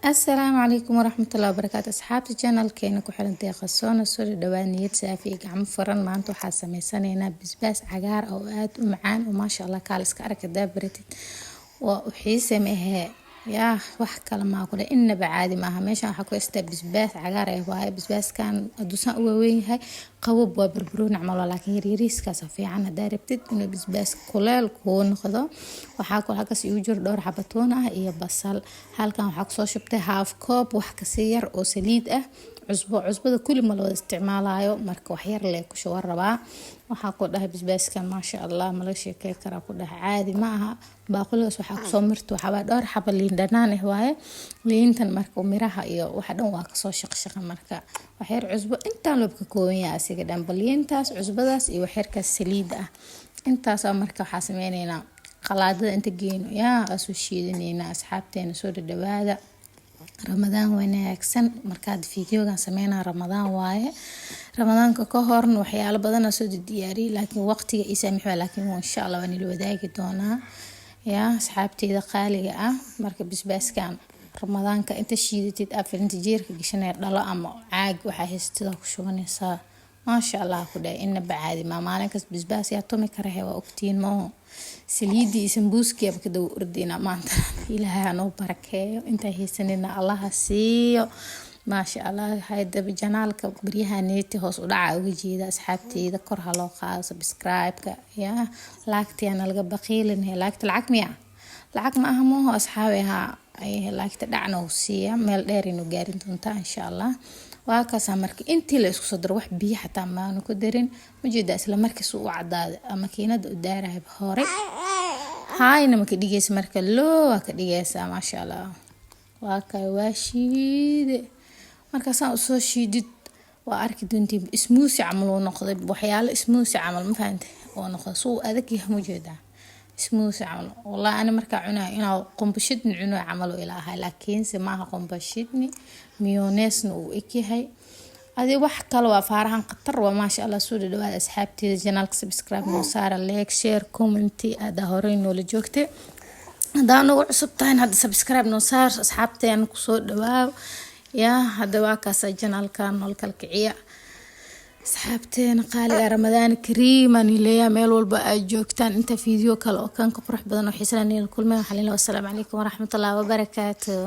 السلام عليكم ورحمة الله وبركاته. أصحابتي channel keena ku xirantay qasoona soo dhawaan niyad saafi gacmo furan maanta waxaa sameysanaynaa basbaas cagaar oo aad u macaan oo maasha Allah kaaliska arka daabaratid waa u xiisamehe yaa wax kala ma kula inaba caadi maaha meeshan waxa ku istaa basbaas cagaar ah waaye basbaaskan aduusan u weyn yahay qabab waa burburoon camal laakiin yariiskaas fiican hadaa rabtid inuu basbaas kuleel ku noqdo waxaa ku halkaas igu jiro dhowr xabo toon ah iyo basal halkan waxa ku soo shubtay half cup wax ka sii yar oo saliid ah cusbada kulli ma loo isticmaalayo marka wax yar lee ku soo rabaa waxa ku dhahay basbaaskan maasha Allah ma la sheekay kara ku dhahay caadi ma aha baaquligaas waxa ku soo mirto waxa dhowr xabo liin dhanaan ah waaye liintan marka miraha iyo waxa dhan waa ka soo shaqshaqan marka wax yar cusbo intaan loo ka kooban yahay asiga dhan baliintaas cusbadaas iyo wax yar ka saliid ah intaas marka waxa sameeynayna qalaadada inta geeyno yaa asu shiidanayna asxaabteena soo dhawaada ramadaan wanaagsan markaad fiidiyoogan sameynaa ramadaan waaye ramadaanka ka horna waxyaalo badan soo diyaariyay laakiin waqtiga isaamixwa laakiin insha Allah waan ila wadaagi doonaa yaa asxaabteeda qaaliga ah marka basbaaskan ramadaanka inta shiidatid afarinta jeerka gashanay dhalo ama caag waxa haystida ku shubanaysaa maasha Allah ku dhaay inaba caadi ma maalinkaas basbaas yaa tumi kara waa ogtiin ma saliidi sambuuskiya ka dhow ordina maanta ilaahay noo barakeeyo inta haysanina Allah siiyo maasha Allah hayda janaalka bariyahaneeti hoos u dhaca uga jeeda asxaabteeda kor ha loo qaado subscribe-ka yaa laagtiina laga baqiilinay laagta lacag miya lacag ma aha mo asxaabeha ay laagta dhacna u siiya meel dheer inuu gaarin doonta insha Allah waa ka samarka intii la isku soo dar wax biyo xataa ma aanu ku darin mujeeda isla markiis uu cadaado ama kiinada u daarahay hore hayna ma ka dhigaysa marka loo waa ka dhigaysa maasha Allah waa ka waashiide marka saan u soo shiidid waa arki doontii smoothie camal oo noqday waxyaalo smoothie camal ma fahanteen oo noqdo soo adag yahay mujeeda smoothie camal wallahi ana marka cunaa inaa qombashidni cuno camal oo ilaahay laakiin se maaha qombashidni mayonnaise uu ekyahay adi wax kale waa faarahan qatar waa maasha Allah soo dhawaad asxaabteeda channelka subscribe noo saara like share comment ada hore noo la joogtay hadaan ugu cusub tahay hada subscribe noo saar asxaabteena ku soo dhawaaw yaa hada waa kaas channelka noo kalkiciya asxaabteena qaaliga ramadaan kariim aan leeyahay meel walba ay joogtaan inta fiidiyoo kale oo kan ka qurux badan oo xiisanayna kulmeen waxa leeyahay wassalaamu calaykum waraxmatullaahi wabarakaatuh.